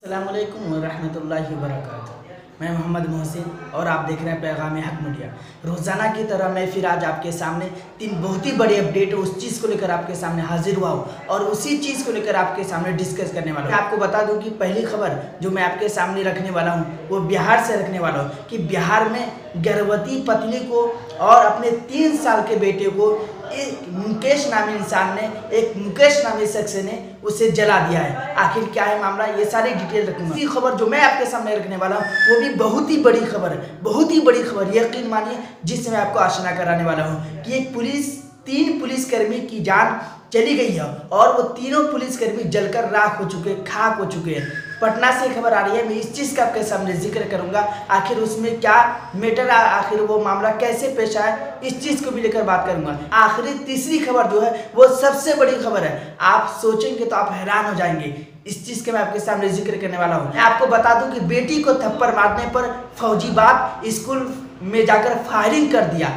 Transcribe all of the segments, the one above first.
अस्सलामुअलैकुम वरहमतुल्लाहि वबरकातुहू। मैं मोहम्मद मोहसिन और आप देख रहे हैं पैगाम हक मीडिया। रोज़ाना की तरह मैं फिर आज आपके सामने तीन बहुत ही बड़ी अपडेट उस चीज़ को लेकर आपके सामने हाजिर हुआ हूँ और उसी चीज़ को लेकर आपके सामने डिस्कस करने वाला हूँ। मैं आपको बता दूँ कि पहली खबर जो मैं आपके सामने रखने वाला हूँ वो बिहार से रखने वाला हूँ कि बिहार में गर्भवती पत्नी को और अपने 3 साल के बेटे को एक मुकेश नामी इंसान ने, एक मुकेश नामी शख्स ने उसे जला दिया है। आखिर क्या है मामला, ये सारी डिटेल रखूंगा। ये खबर जो मैं आपके सामने रखने वाला हूँ वो भी बहुत ही बड़ी खबर है, बहुत ही बड़ी खबर, यकीन मानिए, जिससे मैं आपको आशना कराने वाला हूँ कि एक 3 पुलिसकर्मी की जान चली गई है और वो तीनों पुलिसकर्मी जलकर राख हो चुके, खाक हो चुके हैं। पटना से खबर आ रही है, मैं इस चीज़ का आपके सामने जिक्र करूंगा, आखिर उसमें क्या मैटर, आखिर वो मामला कैसे पेश आया, इस चीज़ को भी लेकर बात करूंगा। आखिरी तीसरी खबर जो है वो सबसे बड़ी खबर है, आप सोचेंगे तो आप हैरान हो जाएंगे। इस चीज़ के मैं आपके सामने जिक्र करने वाला हूँ। मैं आपको बता दूं कि बेटी को थप्पड़ मारने पर फौजी बाप स्कूल में जाकर फायरिंग कर दिया।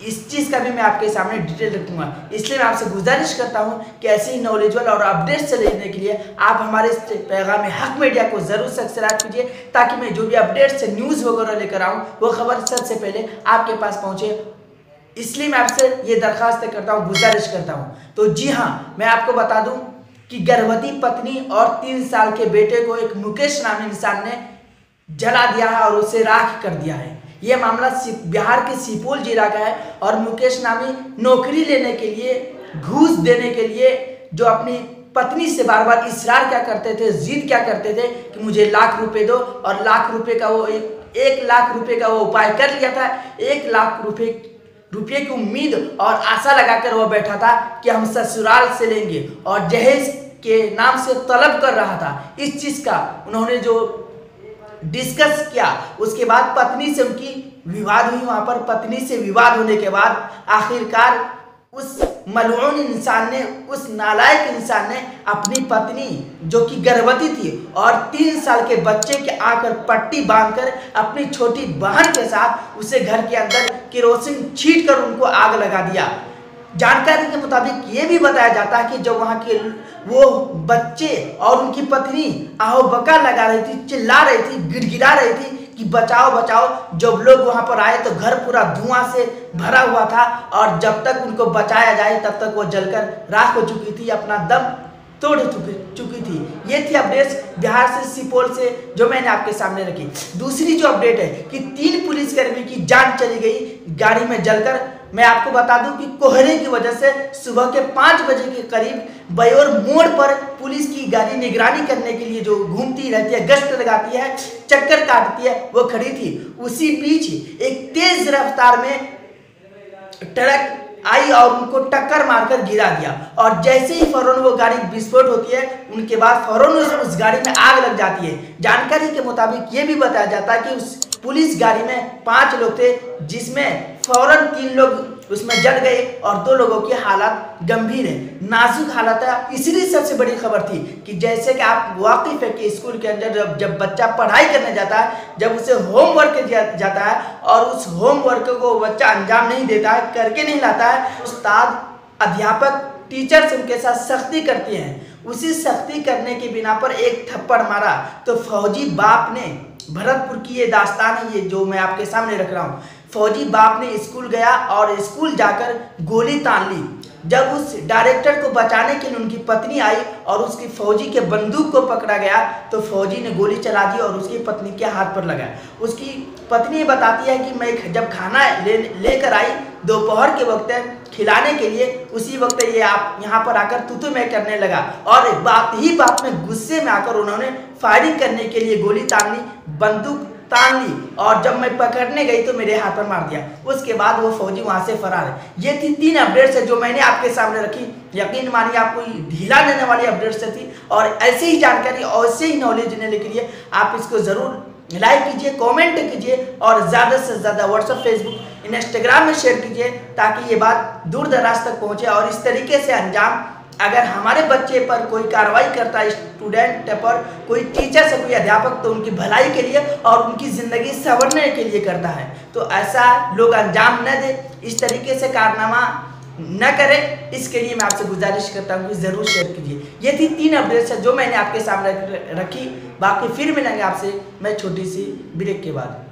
इस चीज़ का भी मैं आपके सामने डिटेल रखूंगा, इसलिए मैं आपसे गुजारिश करता हूं कि ऐसे ही नॉलेजेबल और अपडेट्स से लेने के लिए आप हमारे इस पैगाम हक मीडिया को ज़रूर सब्सक्राइब कीजिए, ताकि मैं जो भी अपडेट्स न्यूज़ वगैरह लेकर आऊँ वो खबर सबसे पहले आपके पास पहुँचे। इसलिए मैं आपसे ये दरख्वास्त करता हूँ, गुजारिश करता हूँ। तो जी हाँ, मैं आपको बता दूँ कि गर्भवती पत्नी और 3 साल के बेटे को एक मुकेश नामी इंसान ने जला दिया है और उसे राख कर दिया है। यह मामला बिहार के सुपौल जिला का है और मुकेश नामी नौकरी लेने के लिए, घूस देने के लिए जो अपनी पत्नी से बार बार इसरार क्या करते थे, जिद क्या करते थे कि मुझे लाख रुपए दो, और लाख रुपए का वो 1 लाख रुपए का वो उपाय कर लिया था। 1 लाख रुपये की उम्मीद और आशा लगाकर वो बैठा था कि हम ससुराल से लेंगे और दहेज के नाम से तलब कर रहा था। इस चीज़ का उन्होंने जो डिस्कस किया, उसके बाद पत्नी से उनकी विवाद हुई। वहां पर पत्नी से विवाद होने के बाद आखिरकार उस मलऊन इंसान ने, उस नालायक इंसान ने अपनी पत्नी जो कि गर्भवती थी और 3 साल के बच्चे के आकर पट्टी बांधकर अपनी छोटी बहन के साथ उसे घर के अंदर केरोसिन छीट कर उनको आग लगा दिया। जानकारी के मुताबिक ये भी बताया जाता है कि जब वहाँ के वो बच्चे और उनकी पत्नी आहो बका लगा रही थी, चिल्ला रही थी, गिड़गिड़ा रही थी कि बचाओ बचाओ, जब लोग वहाँ पर आए तो घर पूरा धुआं से भरा हुआ था और जब तक उनको बचाया जाए तब तक वो जलकर राख हो चुकी थी, अपना दम तोड़ चुकी थी। ये थी अपडेट्स बिहार से, सुपौल से, जो मैंने आपके सामने रखी। दूसरी जो अपडेट है कि 3 पुलिसकर्मी की जान चली गई गाड़ी में जलकर। मैं आपको बता दूं कि कोहरे की वजह से सुबह के 5 बजे के करीब बयोर मोड़ पर पुलिस की गाड़ी निगरानी करने के लिए जो घूमती रहती है, गश्त लगाती है, चक्कर काटती है, वो खड़ी थी। उसी बीच एक तेज रफ्तार में ट्रक आई और उनको टक्कर मारकर गिरा दिया और जैसे ही फौरन वो गाड़ी विस्फोट होती है, उनके बाद फौरन उस गाड़ी में आग लग जाती है। जानकारी के मुताबिक ये भी बताया जाता है कि उस पुलिस गाड़ी में 5 लोग थे, जिसमें फौरन 3 लोग उसमें जल गए और 2 लोगों की हालत गंभीर है, नाजुक हालत है। इसलिए सबसे बड़ी खबर थी कि जैसे कि आप वाकिफ है कि स्कूल के अंदर जब बच्चा पढ़ाई करने जाता है, जब उसे होमवर्क दिया जाता है और उस होमवर्क को बच्चा अंजाम नहीं देता है, करके नहीं लाता है, उस्ताद, अध्यापक, टीचर्स उनके साथ सख्ती करती हैं। उसी सख्ती करने के बिना पर एक थप्पड़ मारा तो फौजी बाप ने, भरतपुर की ये दास्तान है, ये जो मैं आपके सामने रख रहा हूँ। फौजी बाप ने स्कूल गया और स्कूल जाकर गोली तान ली। जब उस डायरेक्टर को बचाने के लिए उनकी पत्नी आई और उसकी फौजी के बंदूक को पकड़ा गया तो फौजी ने गोली चला दी और उसकी पत्नी के हाथ पर लगा। उसकी पत्नी बताती है कि मैं जब खाना लेकर आई दोपहर के वक्त खिलाने के लिए, उसी वक्त ये आप यहाँ पर आकर तू मैं करने लगा और बात में गुस्से में आकर उन्होंने फायरिंग करने के लिए गोली तान ली, बंदूक तान ली और जब मैं पकड़ने गई तो मेरे हाथ पर मार दिया। उसके बाद वो फौजी वहां से फरार है। ये थी 3 अपडेट्स है जो मैंने आपके सामने रखी। यकीन मानिए आपको ढीला देने वाली अपडेट्स थी और ऐसे ही जानकारी और ऐसे ही नॉलेज देने के लिए आप इसको जरूर लाइक कीजिए, कमेंट कीजिए और ज़्यादा से ज़्यादा व्हाट्सएप, फेसबुक, इंस्टाग्राम में शेयर कीजिए, ताकि ये बात दूर दराज तक पहुँचे। और इस तरीके से अंजाम अगर हमारे बच्चे पर कोई कार्रवाई करता है, स्टूडेंट पर, कोई टीचर से, कोई अध्यापक, तो उनकी भलाई के लिए और उनकी ज़िंदगी संवरने के लिए करता है, तो ऐसा लोग अंजाम न दे, इस तरीके से कारनामा न करें। इसके लिए मैं आपसे गुजारिश करता हूँ कि ज़रूर शेयर कीजिए। ये थी 3 अपडेट्स जो मैंने आपके सामने रखी। बाकी फिर मिलेंगे आपसे मैं छोटी सी ब्रेक के बाद।